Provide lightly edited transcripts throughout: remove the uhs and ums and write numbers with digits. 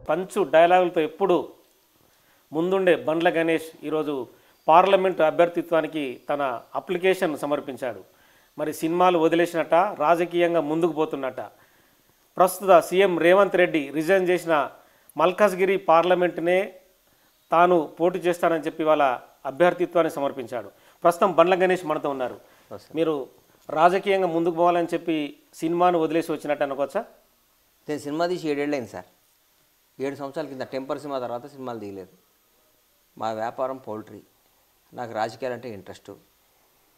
పంచు డైలాగులతో ఎప్పుడు ముందుండే బండ్ల గణేష్ ఈరోజు పార్లమెంటు అభ్యర్థిత్వానికి తన అప్లికేషన్ సమర్పించాడు. మరి సినిమాలు వదిలేసినట్ట, రాజకీయంగా ముందుకు పోతున్నట్ట. ప్రస్తుత సీఎం రేవంత్ రెడ్డి రిజైన్ చేసిన మల్కాజ్గిరి పార్లమెంటునే తాను పోటీ చేస్తానని చెప్పి వాళ్ళ అభ్యర్థిత్వాన్ని సమర్పించాడు. ప్రస్తుతం బండ్ల గణేష్ మనతో ఉన్నారు. మీరు రాజకీయంగా ముందుకు పోవాలని చెప్పి సినిమాను వదిలేసి వచ్చినట్టు అనుకోవచ్చా? నేను సినిమా తీసి 7 ఏళ్ళు అయింది సార్. 7 సంవత్సరాల కింద టెంపర్ సినిమా తర్వాత సినిమాలు తీయలేదు. మా వ్యాపారం పౌల్ట్రీ. నాకు రాజకీయాలు అంటే ఇంట్రెస్ట్.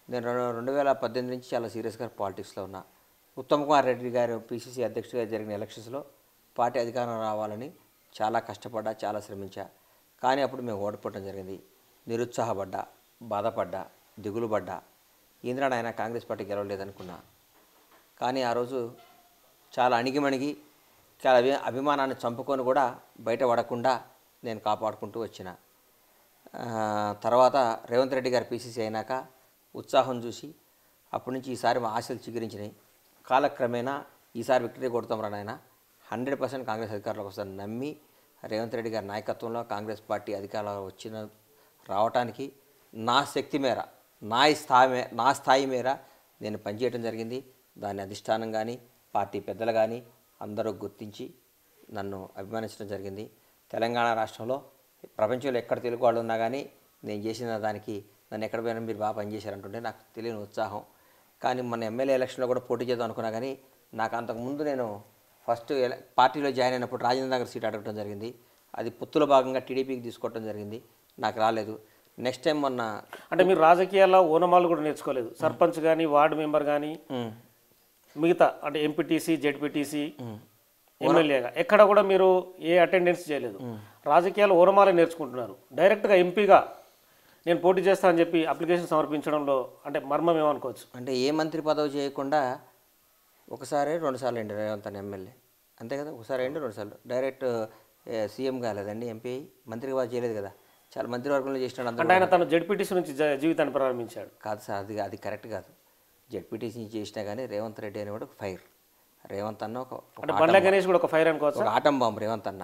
నేను 2018 నుంచి చాలా సీరియస్గా పాలిటిక్స్లో ఉన్నా. ఉత్తమ్ కుమార్ రెడ్డి గారు పిసిసి అధ్యక్షుడిగా జరిగిన ఎలక్షన్స్లో పార్టీ అధికారం రావాలని చాలా కష్టపడ్డా, చాలా శ్రమించా. కానీ అప్పుడు మేము ఓడిపోవడం జరిగింది. నిరుత్సాహపడ్డా, బాధపడ్డా, దిగులు పడ్డా. ఈంద్రాయన కాంగ్రెస్ పార్టీ గెలవలేదనుకున్నా. కానీ ఆ రోజు చాలా అణిగిమణిగి చాలా అభిమానాన్ని చంపుకొని కూడా బయట పడకుండా నేను కాపాడుకుంటూ వచ్చిన. తర్వాత రేవంత్ రెడ్డి గారు పిసిసి అయినాక ఉత్సాహం చూసి అప్పటి నుంచి ఈసారి మా ఆశలు చిగురించినాయి. కాలక్రమేణా ఈసారి విక్టరీ కొడతాం రా నాయన, 100% కాంగ్రెస్ అధికారంలోకి వస్తాను నమ్మి రేవంత్ రెడ్డి గారి నాయకత్వంలో కాంగ్రెస్ పార్టీ అధికారంలో రావటానికి నా శక్తి మేర, నా స్థాయి మేర నేను పనిచేయడం జరిగింది. దాని అధిష్టానం కానీ పార్టీ పెద్దలు కానీ అందరూ గుర్తించి నన్ను అభిమానించడం జరిగింది. తెలంగాణ రాష్ట్రంలో ప్రపంచంలో ఎక్కడ తెలుగు వాళ్ళు ఉన్నా కానీ నేను చేసిన దానికి నన్ను ఎక్కడ పోయినా మీరు బాగా పనిచేశారంటుంటే నాకు తెలియని ఉత్సాహం. కానీ మన ఎమ్మెల్యే ఎలక్షన్లో కూడా పోటీ చేద్దాం అనుకున్నా కానీ నాకు అంతకుముందు నేను ఫస్ట్ పార్టీలో జాయిన్ అయినప్పుడు రాజేంద్ర నగర్ సీట్ అడగడం జరిగింది. అది పొత్తులో భాగంగా టీడీపీకి తీసుకోవడం జరిగింది. నాకు రాలేదు. నెక్స్ట్ టైం మొన్న అంటే మీరు రాజకీయాల్లో ఓనమాలు కూడా నేర్చుకోలేదు. సర్పంచ్ కానీ వార్డు మెంబర్ కానీ మిగతా అంటే ఎంపీటీసీ, జెడ్పీటీసీ, ఎమ్మెల్యేగా ఎక్కడ కూడా మీరు ఏ అటెండెన్స్ చేయలేదు. రాజకీయాలు ఓనమాలే నేర్చుకుంటున్నారు. డైరెక్ట్గా ఎంపీగా నేను పోటీ చేస్తానని చెప్పి అప్లికేషన్ సమర్పించడంలో అంటే మర్మం ఏమనుకోవచ్చు? అంటే ఏ మంత్రి పదవి చేయకుండా ఒకసారి 2 సార్లు అండి రేవంత్ అని ఎమ్మెల్యే, అంతే కదా. ఒకసారి అండి 2 సార్లు డైరెక్ట్ సీఎం కాలేదండి, ఎంపీ మంత్రిగా వాళ్ళు చేయలేదు కదా. చాలా మంత్రివర్గంలో చేసినాడు. అంటే ఆయన తను జెడ్పీటీసీ నుంచి జీవితాన్ని ప్రారంభించాడు. కాదు సార్, అది కరెక్ట్ కాదు. జెడ్పీటీసీ చేసినా కానీ రేవంత్ రెడ్డి అనేవాడు ఫైర్. రేవంత్ అన్న ఒక బండ్ల గణేష్ కూడా ఒక ఫైర్ అనుకోవచ్చు, ఒక ఆటం బాంబు రేవంత్ అన్న.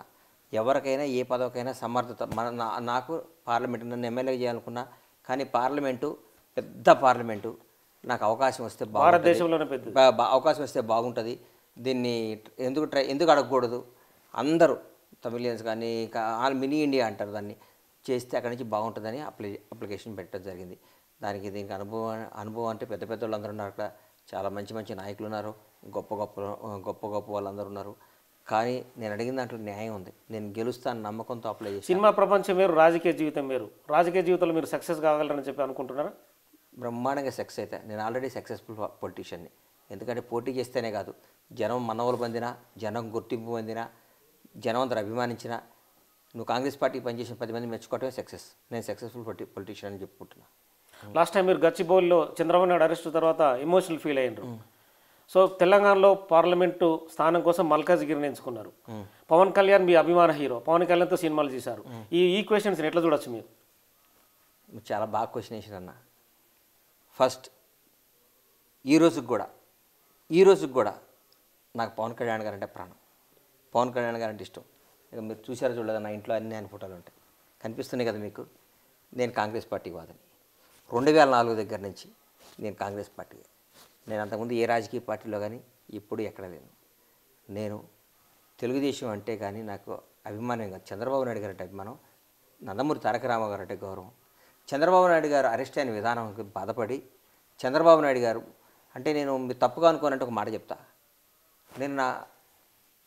ఎవరికైనా ఏ పదవికైనా సమర్థత. నాకు పార్లమెంటు నన్ను ఎమ్మెల్యే చేయాలనుకున్నా కానీ పార్లమెంటు పెద్ద పార్లమెంటు, నాకు అవకాశం వస్తే భారతదేశంలోనే పెద్ద అవకాశం వస్తే బాగుంటుంది. దీన్ని ఎందుకు అడగకూడదు? అందరూ తమిళియన్స్ కానీ మినీ ఇండియా అంటారు, దాన్ని చేస్తే అక్కడి నుంచి బాగుంటుందని అప్లికేషన్ పెట్టడం జరిగింది. దీనికి అనుభవం అంటే పెద్ద పెద్ద వాళ్ళందరూ ఉన్నారు. అక్కడ చాలా మంచి నాయకులు ఉన్నారు, గొప్ప వాళ్ళందరూ ఉన్నారు. కానీ నేను అడిగిన దాంట్లో న్యాయం ఉంది. నేను గెలుస్తాను నమ్మకంతో అప్లై చేసి. సినిమా ప్రపంచం వేరు, రాజకీయ జీవితం వేరు. రాజకీయ జీవితంలో మీరు సక్సెస్ కాగలరని చెప్పి అనుకుంటున్నారా? బ్రహ్మాండంగా సక్సెస్ అయితే నేను ఆల్రెడీ సక్సెస్ఫుల్ పొలిటీషియన్ని. ఎందుకంటే పోటీ చేస్తేనే కాదు, జనం మనవలు పొందినా, జనం గుర్తింపు పొందినా, జనం అందరూ అభిమానించినా, నువ్వు కాంగ్రెస్ పార్టీ పనిచేసిన 10 మంది మెచ్చుకోవటమే సక్సెస్. నేను సక్సెస్ఫుల్ పొలిటీషియన్ అని చెప్పుకుంటున్నా. లాస్ట్ టైం మీరు గచ్చిబౌలిలో చంద్రబాబు నాయుడు అరెస్ట్ తర్వాత ఎమోషనల్ ఫీల్ అయ్యారు. సో తెలంగాణలో పార్లమెంటు స్థానం కోసం మల్కాజ్గిరిని ఎంచుకున్నారు. పవన్ కళ్యాణ్ మీ అభిమాన హీరో, పవన్ కళ్యాణ్తో సినిమాలు చేశారు. ఈ ఈక్వేషన్స్ ఎట్లా చూడొచ్చు మీరు? చాలా బాగా క్వశ్చన్ వేసారు అన్న. ఫస్ట్ ఈ రోజుకి కూడా నాకు పవన్ కళ్యాణ్ గారు అంటే ప్రాణం. పవన్ కళ్యాణ్ గారు అంటే ఇష్టం. ఇక మీరు చూసారో చూడలేదు, నా ఇంట్లో అన్ని ఆయన ఫోటోలు ఉంటాయి, కనిపిస్తున్నాయి కదా మీకు. నేను కాంగ్రెస్ పార్టీకి వాదని 2004 దగ్గర నుంచి నేను కాంగ్రెస్ పార్టీ. నేను అంతకుముందు ఏ రాజకీయ పార్టీలో కానీ ఇప్పుడు ఎక్కడ లేను. నేను తెలుగుదేశం అంటే కానీ నాకు అభిమానం కాదు, చంద్రబాబు నాయుడు గారు అంటే అభిమానం, నందమూరి తారక రామారావు గారు అంటే గౌరవం. చంద్రబాబు నాయుడు గారు అరెస్ట్ అయిన విధానానికి బాధపడి, చంద్రబాబు నాయుడు గారు అంటే నేను మీరు తప్పుగా అనుకోనంటే ఒక మాట చెప్తా. నేను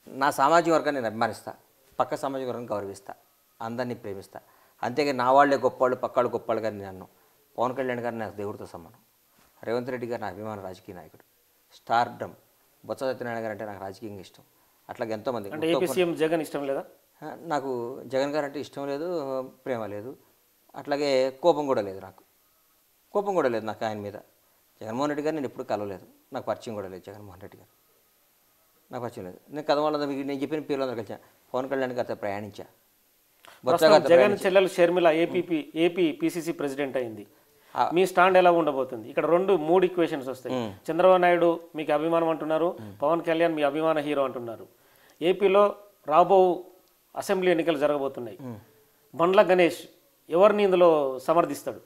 నా సామాజిక వర్గాన్ని నేను అభిమానిస్తా, పక్క సామాజిక వర్గాన్ని గౌరవిస్తా, అందరినీ ప్రేమిస్తా. అంతేగాని నా వాళ్ళే గొప్పవాళ్ళు, పక్కాళ్ళు గొప్పవాళ్ళు గారిని నన్ను. పవన్ కళ్యాణ్ గారు నాకు దేవుడితో సమానం. రేవంత్ రెడ్డి గారు నా అభిమాన రాజకీయ నాయకుడు, స్టార్డమ్. బొత్స సత్యనారాయణ గారు అంటే నాకు రాజకీయంగా ఇష్టం. అట్లాగే ఎంతోమంది. అంటే ఏపీ సీఎం జగన్ ఇష్టం లేదా? నాకు జగన్ గారు అంటే ఇష్టం లేదు, ప్రేమ లేదు, అట్లాగే కోపం కూడా లేదు. నాకు ఆయన మీద. జగన్మోహన్ రెడ్డి గారు నేను ఎప్పుడు కలవలేదు, నాకు పరిచయం కూడా లేదు. జగన్మోహన్ రెడ్డి గారు నాకు పరిచయం లేదు. నేను కదవాళ్ళందరూ నేను చెప్పిన పేర్లందరూ కలిసా. పవన్ కళ్యాణ్ గారితో ప్రయాణించా. జగన్ చెల్లెలు షర్మిల ఏపీ పిసిసి ప్రెసిడెంట్ అయింది. మీ స్టాండ్ ఎలా ఉండబోతుంది? ఇక్కడ 3 ఈక్వేషన్స్ వస్తాయి. చంద్రబాబు నాయుడు మీకు అభిమానం అంటున్నారు, పవన్ కళ్యాణ్ మీ అభిమాన హీరో అంటున్నారు. ఏపీలో రాబో అసెంబ్లీ ఎన్నికలు జరగబోతున్నాయి. బండ్ల గణేష్ ఎవరిని ఇందులో సమర్థిస్తాడు?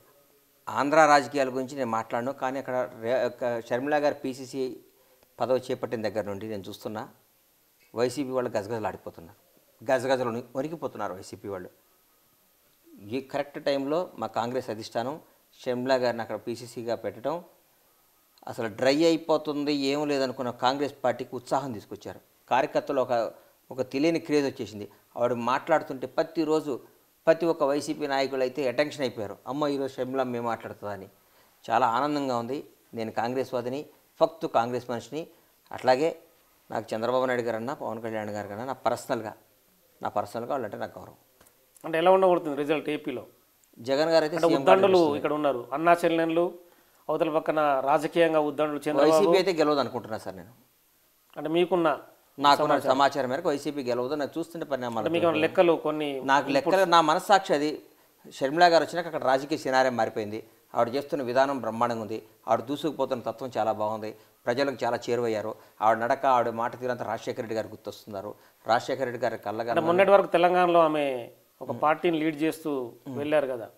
ఆంధ్ర రాజకీయాల గురించి నేను మాట్లాడను, కానీ అక్కడ షర్మిల గారు పీసీసీ పదవి చేపట్టిన దగ్గర నుండి నేను చూస్తున్నా వైసీపీ వాళ్ళు గజగజలాడిపోతున్నారు, గజగజలు వణికిపోతున్నారు వైసీపీ వాళ్ళు. ఈ కరెక్ట్ టైంలో మా కాంగ్రెస్ అధిష్టానం షర్మిల గారిని అక్కడ పీసీసీగా పెట్టడం అసలు డ్రై అయిపోతుంది, ఏం లేదనుకున్న కాంగ్రెస్ పార్టీకి ఉత్సాహం తీసుకొచ్చారు. కార్యకర్తలు ఒక తెలియని క్రేజ్ వచ్చేసింది. ఆవిడ మాట్లాడుతుంటే ప్రతి ఒక్క వైసీపీ నాయకులు అయితే అటెన్షన్ అయిపోయారు. అమ్మ ఈరోజు షర్మిల మేము మాట్లాడుతుందని చాలా ఆనందంగా ఉంది. నేను కాంగ్రెస్ వాదిని, ఫక్తు కాంగ్రెస్ మనిషిని. అట్లాగే నాకు చంద్రబాబు నాయుడు గారు అన్నా, పవన్ కళ్యాణ్ గారు కన్నా నా పర్సనల్గా వాళ్ళంటే నాకు గౌరవం. అంటే ఎలా ఉండబడుతుంది రిజల్ట్ ఏపీలో? జగన్ గారు అయితే ఉద్దండులు ఇక్కడ ఉన్నారు, అన్నా చెల్లెన్లు, అవతల పక్కన రాజకీయంగా ఉద్దండులు వైసీపీ అయితే గెలవదు అనుకుంటున్నా సార్ నేను. అంటే మీకున్న సమాచారం మేరకు వైసీపీ గెలవదు. నాకు చూస్తుంటే పరిణామాలు మీకు లెక్కలు కొన్ని నాకు లెక్కలు నా మనస్సాక్షి అది. షర్మిల గారు వచ్చినాక అక్కడ రాజకీయ సినారియం మారిపోయింది. ఆవిడ చేస్తున్న విధానం బ్రహ్మాండంగా ఉంది. ఆవిడ దూసుకుపోతున్న తత్వం చాలా బాగుంది. ప్రజలకు చాలా చేరువయ్యారు. ఆవిడ నడక, ఆవిడ మాట తీరంతా రాజశేఖర రెడ్డి గారు గుర్తొస్తున్నారు. రాజశేఖర రెడ్డి గారి కళ్ళగా మొన్నటి వరకు తెలంగాణలో ఆమె ఒక పార్టీని లీడ్ చేస్తూ వెళ్ళారు కదా,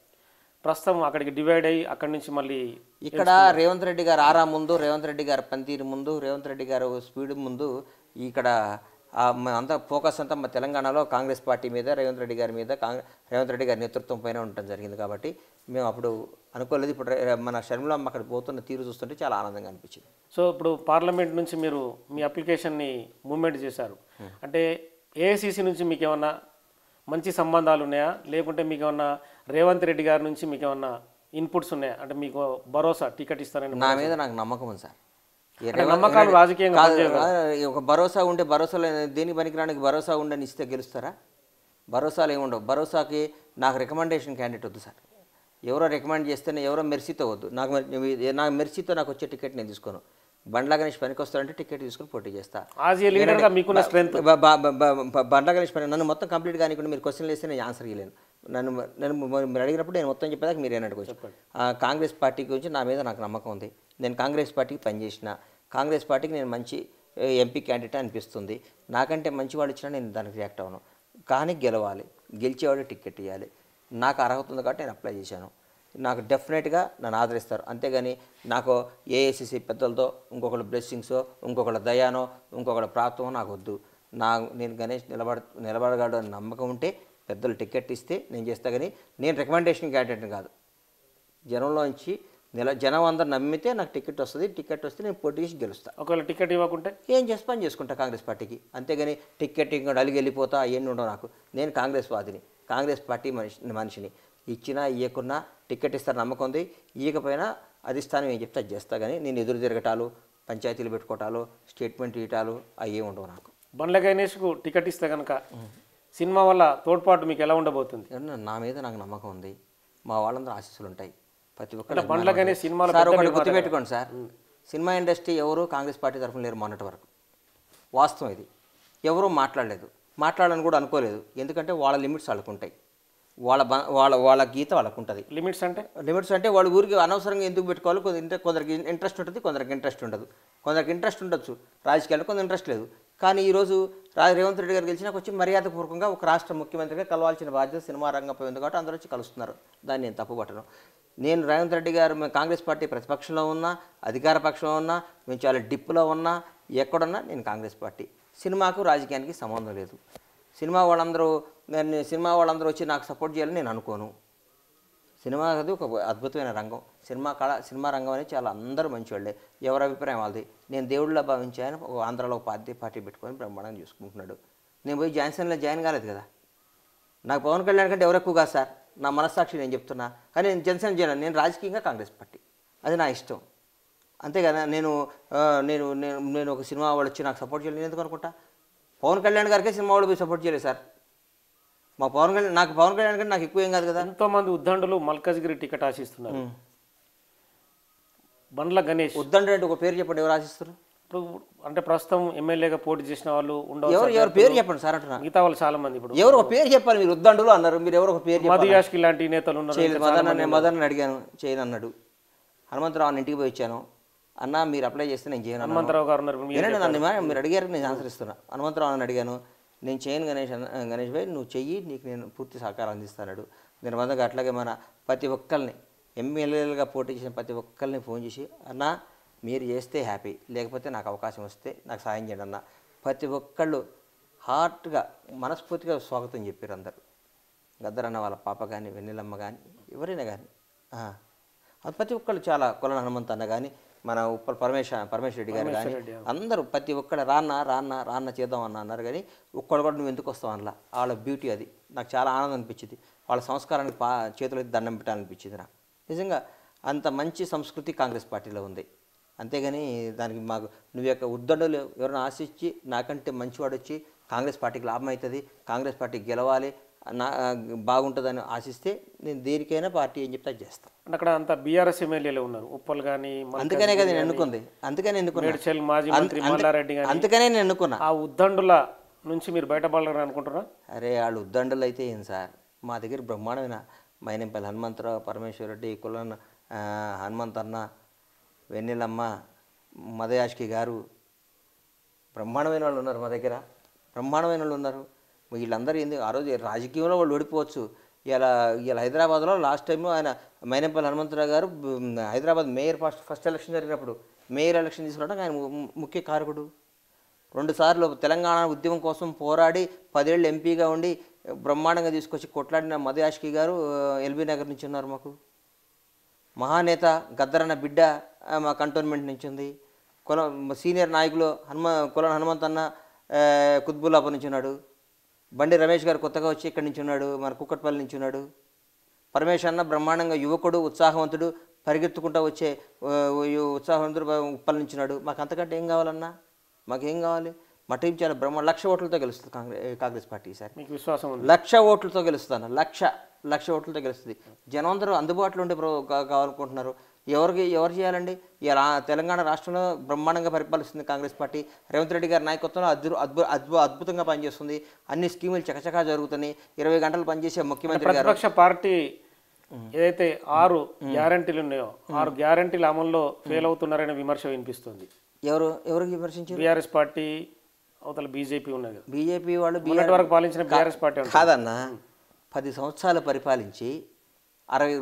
ప్రస్తుతం అక్కడికి డివైడ్ అయ్యి అక్కడి నుంచి మళ్ళీ ఇక్కడ రేవంత్ రెడ్డి గారు ఆరా ముందు, రేవంత్ రెడ్డి గారు పనితీరు ముందు, రేవంత్ రెడ్డి గారు స్పీడ్ ముందు ఇక్కడ అంతా ఫోకస్ అంతా మా తెలంగాణలో కాంగ్రెస్ పార్టీ మీద, రేవంత్ రెడ్డి గారి మీద, రేవంత్ రెడ్డి గారి నేతృత్వం పైన ఉండటం జరిగింది. కాబట్టి మేము అప్పుడు అనుకోలేదు. ఇప్పుడు మన షర్మిలమ్మ అక్కడ పోతున్న తీరు చూస్తుంటే చాలా ఆనందంగా అనిపించింది. సో ఇప్పుడు పార్లమెంట్ నుంచి మీరు మీ అప్లికేషన్ని మూవ్మెంట్ చేశారు అంటే ఏఐసిసి నుంచి మీకు ఏమన్నా మంచి సంబంధాలు ఉన్నాయా, లేకుంటే మీకు ఏమన్నా రేవంత్ రెడ్డి గారి నుంచి మీకు ఏమన్నా ఇన్పుట్స్ ఉన్నాయా? అంటే మీకు భరోసా టికెట్ ఇస్తారని నా మీద నాకు నమ్మకం ఉంది సార్. నమ్మకాలు రాజకీయంగా ఒక భరోసా ఉంటే, భరోసాలో దేనికి పనికిరానికి భరోసా ఉండని ఇస్తే గెలుస్తారా? భరోసాలు ఏముండవు. భరోసాకి నాకు రికమెండేషన్ క్యాండిడేట్ వద్దు సార్. ఎవరో రికమెండ్ చేస్తేనే, ఎవరో మెర్సీతో వద్దు. నాకు మెర్సీతో నాకు వచ్చే టికెట్ నేను తీసుకోను. బండ్ల గణేష్ పనికి వస్తారంటే టికెట్ తీసుకుని పోటీ చేస్తా. బండ్ల గణేష్ పని నన్ను మొత్తం కంప్లీట్ కానికుండా మీరు క్వశ్చన్లు వేస్తే నేను ఆన్సర్ ఇవ్వలేను. నన్ను మీరు అడిగినప్పుడు నేను మొత్తం చెప్పేదాకా మీరు ఏమడుకోవచ్చు. కాంగ్రెస్ పార్టీ గురించి నా మీద నాకు నమ్మకం ఉంది. నేను కాంగ్రెస్ పార్టీకి పనిచేసిన, కాంగ్రెస్ పార్టీకి నేను మంచి ఎంపీ క్యాండిడేట్ అనిపిస్తుంది. నాకంటే మంచి వాళ్ళు ఇచ్చినా నేను దానికి రియాక్ట్ అవ్వను. కానీ గెలవాలి, గెలిచేవాడు టికెట్ ఇవ్వాలి. నాకు అర్హత ఉంది కాబట్టి నేను అప్లై చేశాను. నాకు డెఫినెట్గా నన్ను ఆదరిస్తారు. అంతేగాని నాకు ఏఐసిసి పెద్దలతో ఇంకొకళ్ళ బ్లెస్సింగ్సో, ఇంకొకళ్ళ దయానో, ఇంకొకళ్ళ ప్రాప్తమో నాకు వద్దు. నేను గణేష్ నిలబడగలడు అని నమ్మకం ఉంటే పెద్దలు టికెట్ ఇస్తే నేను చేస్తా. కానీ నేను రికమెండేషన్ క్యాండిడేట్ని కాదు. జనంలోంచి జనం అందరు నమ్మితే నాకు టికెట్ వస్తుంది. టికెట్ వస్తే నేను పోటీ చేసి గెలుస్తాను. ఒకవేళ టికెట్ ఇవ్వకుంటే ఏం చేసి పని చేసుకుంటా కాంగ్రెస్ పార్టీకి. అంతేగాని టికెట్ ఇంకా అలిగి వెళ్ళిపోతా అవన్నీ ఉండవు నాకు. నేను కాంగ్రెస్ వాదిని, కాంగ్రెస్ పార్టీ మనిషిని. ఇచ్చినా ఇవ్వకున్నా టికెట్ ఇస్తారు నమ్మకం ఉంది. ఇవ్వకపోయినా అధిష్టానం ఏం చెప్తే అది చేస్తా. కానీ నేను ఎదురు తిరగటాలు, పంచాయతీలు పెట్టుకోవటాలు, స్టేట్మెంట్ ఇవ్వటాలు అవి ఏమి ఉండవు నాకు. బండ్ల గణేష్కు టికెట్ ఇస్తే కనుక సినిమా వల్ల తోడ్పాటు మీకు ఎలా ఉండబోతుంది? నా మీద నాకు నమ్మకం ఉంది. మా వాళ్ళందరూ ఆశీస్సులు ఉంటాయి. ప్రతి ఒక్కరు బండ్ల గణేష్ సినిమాలో ఒకటి గుర్తుపెట్టుకోండి సార్, సినిమా ఇండస్ట్రీ ఎవరు కాంగ్రెస్ పార్టీ తరఫున లేరు మొన్నటి వరకు. వాస్తవం ఇది. ఎవరూ మాట్లాడాలని కూడా అనుకోలేదు. ఎందుకంటే వాళ్ళ లిమిట్స్ వాళ్ళకు ఉంటాయి. వాళ్ళ గీత వాళ్ళకు ఉంటుంది. లిమిట్స్ అంటే వాళ్ళ ఊరికి అనవసరంగా ఎందుకు పెట్టుకోవాలి. కొందరికి ఇంట్రెస్ట్ ఉంటుంది, కొందరికి ఇంట్రెస్ట్ ఉండదు. కొందరికి ఇంట్రెస్ట్ ఉండొచ్చు రాజకీయాల్లో, కొందరు ఇంట్రెస్ట్ లేదు. కానీ ఈరోజు రేవంత్ రెడ్డి గారు గెలిచినాక వచ్చి మర్యాదపూర్వకంగా ఒక రాష్ట్ర ముఖ్యమంత్రిగా కలవాల్సిన బాధ్యత సినిమా రంగంపై ఉంది కాబట్టి అందరూ వచ్చి కలుస్తున్నారు. దాన్ని నేను తప్పుపట్టను. నేను రేవంత్ రెడ్డి గారు మేము కాంగ్రెస్ పార్టీ ప్రతిపక్షంలో ఉన్నా, అధికార పక్షంలో ఉన్నా, మేము చాలా డిప్పులో ఉన్నా, ఎక్కడున్నా నేను కాంగ్రెస్ పార్టీ. సినిమాకు రాజకీయానికి సంబంధం లేదు. సినిమా వాళ్ళందరూ వచ్చి నాకు సపోర్ట్ చేయాలని నేను అనుకోను. సినిమా అది ఒక అద్భుతమైన రంగం. సినిమా రంగం అనేది చాలా అందరూ మంచివాళ్ళే. ఎవరి అభిప్రాయం వాళ్ళది. నేను దేవుళ్ళ భావించాను. ఒక ఆంధ్రాలో ఒక పార్టీ పెట్టుకొని బ్రహ్మాండంగా చూసుకుంటున్నాడు. నేను పోయి జాన్సన్లో జాయిన్ కాలేదు కదా. నాకు పవన్ కళ్యాణ్ కంటే ఎవరు ఎక్కువ కాదు సార్. నా మనస్సాక్షి నేను చెప్తున్నా. కానీ నేను జనసేన చేయను. నేను రాజకీయంగా కాంగ్రెస్ పార్టీ, అది నా ఇష్టం. అంతేగాదా నేను నేను నేను ఒక సినిమా వాళ్ళు వచ్చి నాకు సపోర్ట్ చేయాలి నేను ఎందుకు అనుకుంటా. పవన్ కళ్యాణ్ గారికే సినిమా వాళ్ళు పోయి సపోర్ట్ చేయలేదు సార్. నాకు పవన్ కళ్యాణ్ కంటే నాకు ఎక్కువ ఏం కాదు కదా. ఎంతోమంది ఉద్దండులు మల్కాజ్గిరి టికెట్ ఆశిస్తున్నారు. బండ్ల గణేష్ ఉద్దండు అంటే ఒక పేరు చెప్పండి, ఎవరు ఆశిస్తున్నారు? ఇప్పుడు అంటే ప్రస్తుతం ఎమ్మెల్యేగా పోటీ చేసిన వాళ్ళు ఎవరు పేరు చెప్పండి సార్ అంటున్నా. మిగతా వాళ్ళు చాలా మంది ఇప్పుడు ఎవరు ఒక పేరు చెప్పాలి. మీరు ఉద్దండులు అన్నారు, మీరు ఎవరు ఒక పేరు మధుయాష్కి లాంటి నేతలు ఉన్నారు. మదన్ అడిగాను, చేయను అన్నాడు. హనుమంతరావు ఇంటికి పోయి వచ్చాను. అన్న మీరు అప్లై చేస్తే నేను చేయను. హనుమంతరావు గారు నన్ను మీరు అడిగారు, నేను ఆన్సర్ ఇస్తున్నా. హనుమంతరావు అని అడిగాను, నేను చేయను గణేష్ భాయ్, నువ్వు చెయ్యి, నీకు నేను పూర్తి సహకారం అందిస్తాడు. నేను వందగా అట్లాగే మన ప్రతి ఒక్కరిని ఎమ్మెల్యేలుగా పోటీ చేసిన ప్రతి ఒక్కరిని ఫోన్ చేసి, అన్న మీరు చేస్తే హ్యాపీ, లేకపోతే నాకు అవకాశం వస్తే నాకు సాయం చేయండి అన్న. ప్రతి ఒక్కళ్ళు హార్ట్గా మనస్ఫూర్తిగా స్వాగతం చెప్పారు అందరు. గద్దరన్న వాళ్ళ పాప కానీ, వెన్నెలమ్మ కానీ, ఎవరైనా కానీ అది ప్రతి ఒక్కళ్ళు చాలా కొలన హనుమంత్ అన్న కానీ, మన ఉప్పల్ పరమేశ్వర రెడ్డి గారు కానీ, అందరూ ప్రతి ఒక్కడ రాన్న చేద్దాం అన్నారు. కానీ ఒక్కడు కూడా నువ్వు ఎందుకు వస్తావు అలా. వాళ్ళ బ్యూటీ అది నాకు చాలా ఆనందం అనిపించింది. వాళ్ళ సంస్కారానికి చేతులు దండం పెట్టాలనిపించింది నాకు. నిజంగా అంత మంచి సంస్కృతి కాంగ్రెస్ పార్టీలో ఉంది. అంతేగాని దానికి మాకు నువ్వు యొక్క ఉద్దండలు ఎవరైనా ఆశించి నాకంటే మంచివాడు వచ్చి కాంగ్రెస్ పార్టీకి లాభం అవుతుంది, కాంగ్రెస్ పార్టీకి గెలవాలి, నా బాగుంటుందని ఆశిస్తే నేను దేనికైనా పార్టీ ఏం చెప్తే చేస్తాను. అక్కడ అంత బీఆర్ఎస్ ఎమ్మెల్యేలు ఉన్నారు, ఉప్పల్ కానీ. అందుకనే కదా నేను ఎన్నుకుంది, అందుకనే మాజీ మంత్రి మల్లారెడ్డి గాని, అందుకనే నేను ఎన్నుకున్నా. ఆ ఉద్దండుల నుంచి మీరు బయటపడాలని అనుకుంటున్నా? అరే వాళ్ళు ఉద్దండులు అయితే ఏం సార్, మా దగ్గర బ్రహ్మాండమైన మైనంపల్లి హనుమంతరావు, పరమేశ్వర రెడ్డి, కులన హనుమంత్ అన్న, వెన్నెలమ్మ, మదయాష్కి గారు, బ్రహ్మాండమైన వాళ్ళు ఉన్నారు మా దగ్గర, బ్రహ్మాండమైన వాళ్ళు ఉన్నారు. వీళ్ళందరూ ఏంది ఆ రోజు రాజకీయంలో వాళ్ళు ఓడిపోవచ్చు. ఇలా హైదరాబాద్లో లాస్ట్ టైం ఆయన మైనంపల్లి హనుమంతరావు గారు హైదరాబాద్ మేయర్ ఫస్ట్ ఎలక్షన్ జరిగినప్పుడు మేయర్ ఎలక్షన్ తీసుకోవడానికి ఆయన ముఖ్య కారకుడు. 2 సార్లు తెలంగాణ ఉద్యమం కోసం పోరాడి 10 ఏళ్ళు ఎంపీగా ఉండి బ్రహ్మాండంగా తీసుకొచ్చి కొట్లాడిన మదయాష్కి గారు ఎల్బీ నగర్ నుంచి ఉన్నారు. మాకు మహానేత గద్దరన్న బిడ్డ మా కంటోన్మెంట్ నుంచి ఉంది. సీనియర్ నాయకులు కులన హనుమంత్ అన్న కుత్బుల్లాపూర్ నుంచి ఉన్నాడు. బండి రమేష్ గారు కొత్తగా వచ్చి ఇక్కడి నుంచి ఉన్నాడు, మన కుక్కట్పల్లి నుంచి ఉన్నాడు. పరమేశ్వర అన్న బ్రహ్మాండంగా యువకుడు, ఉత్సాహవంతుడు, పరిగెత్తుకుంటూ వచ్చే ఉత్సాహవంతుడు ఉప్పల్ నుంచి ఉన్నాడు. మాకు అంతకంటే ఏం కావాలన్నా, మాకేం కావాలి? మా టీం చాలా 1,00,000 ఓట్లతో గెలుస్తుంది కాంగ్రెస్ పార్టీ. ఈసారి మీకు విశ్వాసం ఉంది? 1,00,000 ఓట్లతో గెలుస్తాను. 1,00,000 ఓట్లతో గెలుస్తుంది. జనం అందరూ అందుబాటులో ఉండే కావాలనుకుంటున్నారు. ఎవరు చేయాలండి? ఇలా తెలంగాణ రాష్ట్రంలో బ్రహ్మాండంగా పరిపాలిస్తుంది కాంగ్రెస్ పార్టీ. రేవంత్ రెడ్డి గారి నాయకత్వంలో అద్భుతంగా పనిచేస్తుంది. అన్ని స్కీములు చకచకా జరుగుతున్నాయి. 20 గంటలు పనిచేసే ముఖ్యమంత్రి గారు. ప్రతిపక్ష పార్టీ ఏదైతే 6 గ్యారంటీలు ఉన్నాయో 6 గ్యారంటీల అమల్లో ఫెయిల్ అవుతున్నారనే విమర్శ వినిపిస్తుంది. ఎవరికి విమర్శించారు? బీఆర్ఎస్ పార్టీ, అవతల బీజేపీ ఉన్నది. బీజేపీ వాళ్ళు వరకు పాలించిన బీఆర్ఎస్ పార్టీ కాదన్నా. 10 సంవత్సరాలు పరిపాలించి 60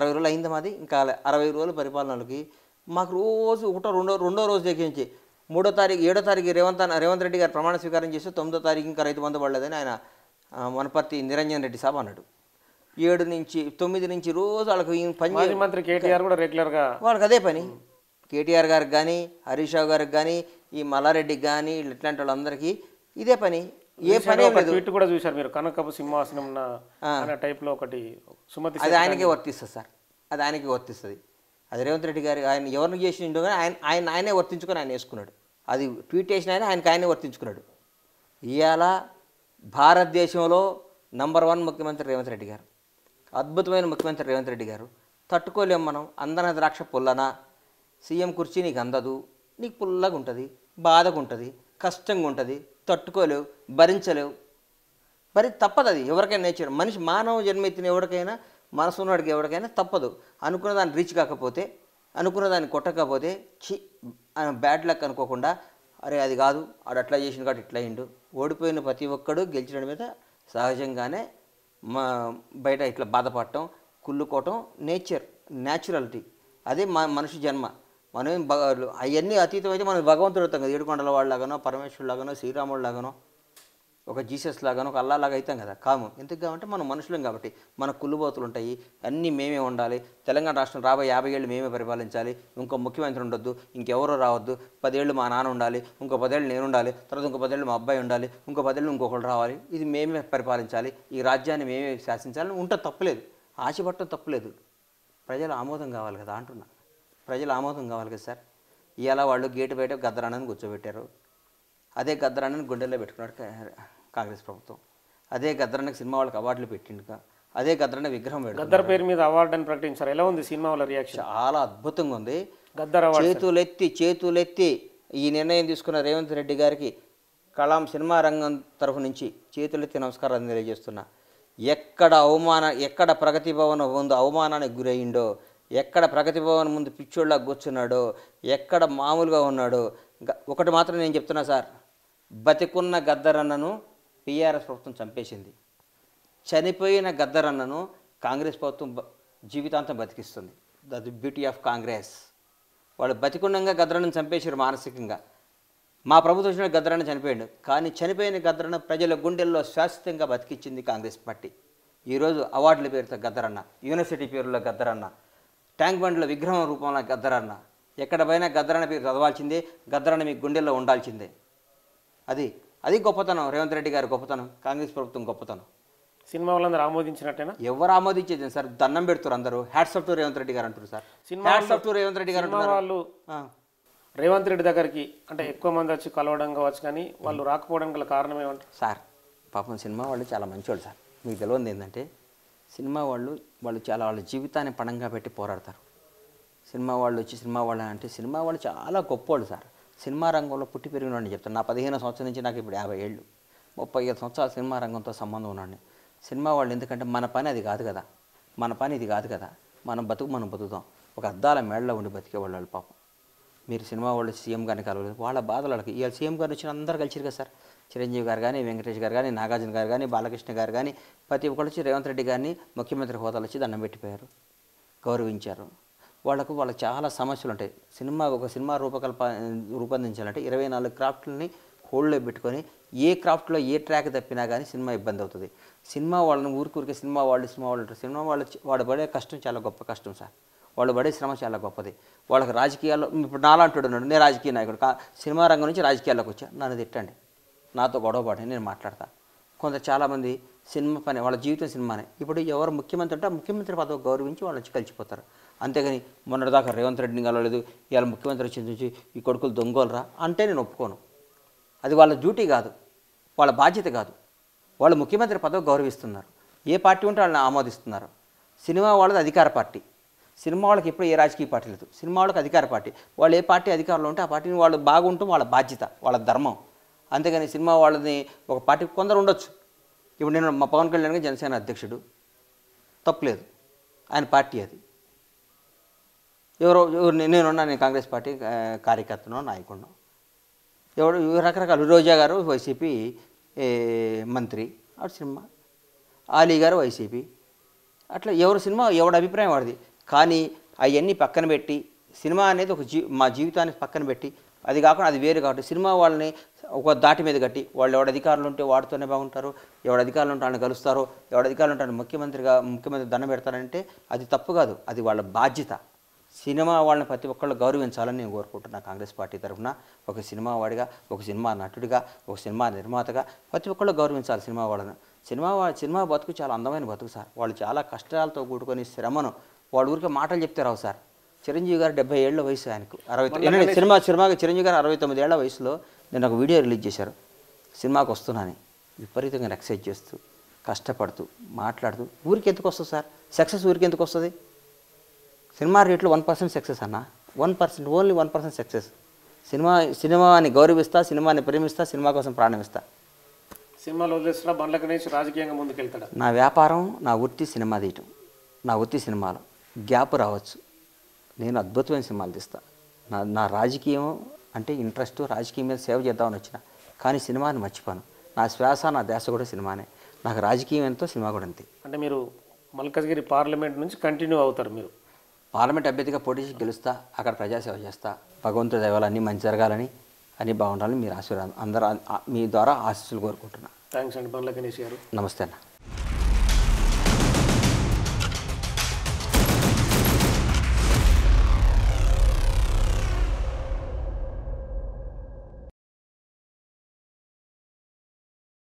రోజులు అయింది మాది. ఇంకా 60 రోజుల పరిపాలనలకి మాకు రోజు రెండో రోజు దగ్గరించి 3వ తారీఖు 7వ తారీఖు రేవంత్ రెడ్డి గారు ప్రమాణ స్వీకారం చేస్తే 9వ తారీఖు ఇంకా రైతు బంధు పడలేదని ఆయన వనపర్తి నిరంజన్ రెడ్డి సాబ్ అన్నాడు. 7 నుంచి 9 నుంచి రోజు వాళ్ళకి మాజీ మంత్రి కేటీఆర్ కూడా రెగ్యులర్గా వాళ్ళకి అదే పని. కేటీఆర్ గారికి కానీ, హరీష్ రావు గారికి కానీ, ఈ మల్లారెడ్డికి కానీ, ఇట్లాంటి వాళ్ళందరికీ ఇదే పని. ఏ పని ట్వీట్ కూడా చూశారు మీరు, కనకపు సింహాసనం టైప్లో ఒకటి సుమతి. అది ఆయనకే వర్తిస్తుంది సార్, అది ఆయనకే వర్తిస్తుంది. అది రేవంత్ రెడ్డి గారి ఆయన ఎవరిని చేసిండో కానీ ఆయనే వర్తించుకొని ఆయన వేసుకున్నాడు. అది ట్వీట్ చేసిన ఆయనే వర్తించుకున్నాడు. ఇవాళ భారతదేశంలో నంబర్ 1 ముఖ్యమంత్రి రేవంత్ రెడ్డి గారు, అద్భుతమైన ముఖ్యమంత్రి రేవంత్ రెడ్డి గారు. తట్టుకోలేము మనం. అందన ద్రాక్ష పుల్లనా, సీఎం కుర్చీ నీకు అందదు, నీకు పుల్లగా ఉంటుంది, బాధగా ఉంటుంది, కష్టంగా ఉంటుంది, తట్టుకోలేవు, భరించలేవు. మరి తప్పదు. అది ఎవరికైనా నేచర్. మనిషి మానవ జన్మెత్తిన ఎవరికైనా, మనసు ఉన్నవాడికి ఎవరికైనా తప్పదు. అనుకున్న దాన్ని రీచ్ కాకపోతే, అనుకున్న దాన్ని కొట్టకపోతే బ్యాడ్ లక్ అనుకోకుండా, అరే అది కాదు ఆడు అట్లా చేసిన కాబట్టి ఇట్లా అయిండు. ఓడిపోయిన ప్రతి ఒక్కడు గెలిచిన మీద సహజంగానే బయట ఇట్లా బాధపడటం, కుళ్ళుకోవటం న్యాచురాలిటీ. అదే మనిషి జన్మ. మనం అవన్నీ అతీతం అయితే మనం భగవంతుడు అవుతాం కదా. ఏడుకొండల వాళ్ళలాగానో, పరమేశ్వరుడు లాగానో, శ్రీరాముడు లాగానో, ఒక జీసస్ లాగానో, ఒక అల్లా లాగా అవుతాం కదా. కాము. ఎందుకు కాబట్టి మనం మనుషులం కాబట్టి. మన కుళ్ళుబోతులు ఉంటాయి, అన్నీ మేమే ఉండాలి. తెలంగాణ రాష్ట్రం రాబోయే 50 ఏళ్ళు మేమే పరిపాలించాలి. ఇంకో ముఖ్యమంత్రి ఉండొద్దు, ఇంకెవరో రావద్దు. 10 ఏళ్ళు మా నాన్న ఉండాలి, ఇంకో 10 ఏళ్ళు నేను ఉండాలి, తర్వాత ఇంకో 10 ఏళ్ళు మా అబ్బాయి ఉండాలి, ఇంకో 10 ఏళ్ళు ఇంకొకరు రావాలి. ఇది మేమే పరిపాలించాలి, ఈ రాజ్యాన్ని మేమే శాసించాలని ఉంటే తప్పులేదు. ఆశపడటం తప్పులేదు. ప్రజల ఆమోదం కావాలి కదా అంటున్నా. ప్రజల ఆమోదం కావాలి కదా సార్. ఇవాళ వాళ్ళు గేటు బయట గద్దరానని కూర్చోబెట్టారు. అదే గద్దరానని గుండెల్లో పెట్టుకున్నాడు కాంగ్రెస్ ప్రభుత్వం. అదే గద్దరానికి సినిమా వాళ్ళకి అవార్డులు పెట్టిండుగా. అదే గద్దరాని విగ్రహం పెట్టి గద్దర్ పేరు మీద అవార్డు అని ప్రకటించారు. ఎలా ఉంది సినిమా వాళ్ళ రియాక్షన్? చాలా అద్భుతంగా ఉంది. గద్దర్ చేతులెత్తి ఈ నిర్ణయం తీసుకున్న రేవంత్ రెడ్డి గారికి కళాం సినిమా రంగం తరఫు నుంచి చేతులెత్తి నమస్కారాలు తెలియజేస్తున్నా. ఎక్కడ ప్రగతి భవన్ ముందు అవమానానికి గురయ్యిండో, ఎక్కడ ప్రగతి భవన్ ముందు పిచ్చోళ్ళ కూర్చున్నాడో, ఎక్కడ మామూలుగా ఉన్నాడో, ఒకటి మాత్రం నేను చెప్తున్నా సార్, బతికున్న గద్దరన్నను టీఆర్ఎస్ ప్రభుత్వం చంపేసింది, చనిపోయిన గద్దరన్నను కాంగ్రెస్ ప్రభుత్వం జీవితాంతం బతికిస్తుంది. The beauty of Congress. వాళ్ళు బతికుండగా గద్దరన్నను చంపేశారు మానసికంగా. మా ప్రభుత్వం వచ్చిన గద్దరన్న చనిపోయాడు, కానీ చనిపోయిన గద్దరన్న ప్రజల గుండెల్లో శాశ్వతంగా బతికించింది కాంగ్రెస్ పార్టీ. ఈరోజు అవార్డుల పేరుతో గద్దరన్న, యూనివర్సిటీ పేరులో గద్దరన్న, ట్యాంక్ బండ్లో విగ్రహం రూపంలో గద్దరన్న, ఎక్కడ పోయినా గద్దరన్న పేరు చదవాల్సిందే, గద్దరన్న మీ గుండెల్లో ఉండాల్సిందే. అది గొప్పతనం, రేవంత్ రెడ్డి గారి గొప్పతనం, కాంగ్రెస్ ప్రభుత్వం గొప్పతనం. సినిమా వాళ్ళందరూ ఆమోదించినట్టేనా? ఎవరు ఆమోదించేది సార్? దండం పెడుతారు అందరూ. Hats off to Revanth Reddy గారు అంటారు sir. Hats off to Revanth Reddy గారు అంటున్నారు. వాళ్ళు రేవంత్ రెడ్డి దగ్గరికి అంటే ఎక్కువ మంది వచ్చి కలవడం కావచ్చు, కానీ వాళ్ళు రాకపోవడానికి గల కారణం ఏమంటారు సార్? పాపం సినిమా వాళ్ళు చాలా మంచివాళ్ళు సార్. మీకు తెలియదు ఏంటంటే సినిమా వాళ్ళు చాలా వాళ్ళ జీవితాన్ని పణంగా పెట్టి పోరాడతారు. సినిమా వాళ్ళు వచ్చి సినిమా వాళ్ళు అంటే సినిమా వాళ్ళు చాలా గొప్పవాళ్ళు సార్. సినిమా రంగంలో పుట్టి పెరిగినవాడిని చెప్తాను. నా 15 సంవత్సరాల నుంచి నాకు ఇప్పుడు 50 ఏళ్ళు, 35 సంవత్సరాలు సినిమా రంగంతో సంబంధం ఉన్నాను. సినిమా వాళ్ళు ఎందుకంటే మన పని అది కాదు కదా, మన పని ఇది కాదు కదా, మనం బతుకుతాం. ఒక అద్దాల మేడలో ఉండి బతికేవాళ్ళు వాళ్ళు పాపం. మీరు సినిమా వాళ్ళు సీఎం గారిని కలవలేదు, వాళ్ళ బాధలు వాళ్ళకి. ఇవాళ సీఎం గారు వచ్చిన అందరూ కలిసిరు కదా సార్. చిరంజీవి గారు కానీ, వెంకటేష్ గారు కానీ, నాగార్జున గారు కానీ, బాలకృష్ణ గారు కానీ, ప్రతి ఒక్కరు వచ్చి రేవంత్ రెడ్డి గారిని ముఖ్యమంత్రి హోదాలు వచ్చి దండం పెట్టిపోయారు, గౌరవించారు. వాళ్ళకు చాలా సమస్యలు ఉంటాయి. ఒక సినిమా రూపొందించాలంటే 24 క్రాఫ్ట్లని హోల్డ్లో పెట్టుకొని ఏ క్రాఫ్ట్లో ఏ ట్రాక్ తప్పినా కానీ సినిమా ఇబ్బంది అవుతుంది. సినిమా వాళ్ళని ఊరికే సినిమా వాళ్ళు పడే కష్టం చాలా గొప్ప కష్టం సార్. వాళ్ళు పడే శ్రమ చాలా గొప్పది. వాళ్ళకి రాజకీయాల్లో ఇప్పుడు నాలాంటి ఉన్నాడు, నేను రాజకీయ నాయకుడు, సినిమా రంగం నుంచి రాజకీయాల్లోకి వచ్చా, నన్ను తిట్టండి, నాతో గొడవ పడండి, నేను మాట్లాడతా. చాలామంది సినిమా పని, వాళ్ళ జీవితం సినిమానే. ఇప్పుడు ఎవరు ముఖ్యమంత్రి అంటే ముఖ్యమంత్రి పదవి గౌరవించి వాళ్ళు వచ్చి కలిసిపోతారు. అంతేగాని మొన్నటిదాకా రేవంత్ రెడ్డిని కలవలేదు, ఇవాళ ముఖ్యమంత్రి వచ్చి ఈ కొడుకులు దొంగోలరా అంటే నేను ఒప్పుకోను. అది వాళ్ళ డ్యూటీ కాదు, వాళ్ళ బాధ్యత కాదు. వాళ్ళు ముఖ్యమంత్రి పదవి గౌరవిస్తున్నారు, ఏ పార్టీ ఉంటే వాళ్ళని ఆమోదిస్తున్నారు. సినిమా వాళ్ళది అధికార పార్టీ. సినిమా వాళ్ళకి ఎప్పుడు ఏ రాజకీయ పార్టీ లేదు, సినిమా వాళ్ళకి అధికార పార్టీ. వాళ్ళు ఏ పార్టీ అధికారంలో ఉంటే ఆ పార్టీని వాళ్ళు బాగుంటాం, వాళ్ళ బాధ్యత, వాళ్ళ ధర్మం. అంతేగాని సినిమా వాళ్ళని ఒక పార్టీ కొందరు ఉండొచ్చు. ఇప్పుడు నేను మా పవన్ కళ్యాణ్ జనసేన అధ్యక్షుడు, తప్పులేదు, ఆయన పార్టీ అది. నేను కాంగ్రెస్ పార్టీ కార్యకర్తనో నాయకుడినో. రకరకాల రోజా గారు వైసీపీ మంత్రి, అటు సినిమా, ఆలీ గారు వైసీపీ, అట్లా ఎవరి అభిప్రాయం వాడిది. కానీ అవన్నీ పక్కన పెట్టి సినిమా అనేది మా జీవితాన్ని పక్కన పెట్టి, అది కాకుండా అది వేరు కాబట్టి సినిమా వాళ్ళని ఒక దాటి మీద కట్టి వాళ్ళు ఎవడ అధికారులు ఉంటే వాడితోనే బాగుంటారు, ఎవడ అధికారులు ఉంటే వాళ్ళని కలుస్తారు, ఎవడ అధికారులు ఉంటే ముఖ్యమంత్రి దండం పెడతారంటే అది తప్పు కాదు, అది వాళ్ళ బాధ్యత. సినిమా వాళ్ళని ప్రతి ఒక్కళ్ళు గౌరవించాలని నేను కోరుకుంటున్నా. కాంగ్రెస్ పార్టీ తరఫున ఒక సినిమా వాడిగా, ఒక సినిమా నటుడిగా, ఒక సినిమా నిర్మాతగా ప్రతి ఒక్కళ్ళు గౌరవించాలి సినిమా వాళ్ళని. సినిమా బతుకు చాలా అందమైన బతుకు సార్. వాళ్ళు చాలా కష్టాలతో కూడుకొని శ్రమను వాళ్ళ ఊరికే మాటలు చెప్తే రావు సార్. చిరంజీవి గారు 70 ఏళ్ల వయసు, ఆయనకు 60 చిరంజీవి గారు 69 ఏళ్ల వయసులో నేను ఒక వీడియో రిలీజ్ చేశారు. సినిమాకి వస్తున్నాను విపరీతంగా ఎక్సైజ్ చేస్తూ, కష్టపడుతూ, మాట్లాడుతూ. ఊరికి ఎందుకు వస్తుంది సార్ సక్సెస్? ఊరికి ఎందుకు వస్తుంది? సినిమా రేట్లో 1% సక్సెస్ అన్న, 1%, ఓన్లీ 1% సక్సెస్. సినిమాని గౌరవిస్తా, సినిమాని ప్రేమిస్తా, సినిమా కోసం ప్రాణం ఇస్తా. సినిమాలో వదిలేస్తున్నా బండ్ల గణేష్ రాజకీయంగా ముందుకెళ్తాడు. నా వ్యాపారం, నా వృత్తి సినిమా తీయటం. నా వృత్తి సినిమాలో గ్యాప్ రావచ్చు, నేను అద్భుతమైన సినిమాలు తీస్తా. నా రాజకీయం అంటే ఇంట్రెస్ట్, రాజకీయం మీద సేవ చేద్దామని వచ్చిన, కానీ సినిమాని మర్చిపోను. నా శ్వాస, నా ధ్యాస కూడా సినిమానే. నాకు రాజకీయం ఎంతో, సినిమా కూడా అంతే. అంటే మీరు మల్కాజ్గిరి పార్లమెంట్ నుంచి కంటిన్యూ అవుతారు. మీరు పార్లమెంట్ అభ్యర్థిగా పోటీ చేసి గెలుస్తా, అక్కడ ప్రజాసేవ చేస్తా. భగవంతుడి దయవల్ల అన్నీ మంచి జరగాలని, అన్నీ బాగుండాలని మీరు ఆశీర్వాదం అందరూ మీ ద్వారా ఆశీస్సులు కోరుకుంటున్నా. థ్యాంక్స్ అండి బండ్ల గణేష్ గారు. నమస్తే అన్న.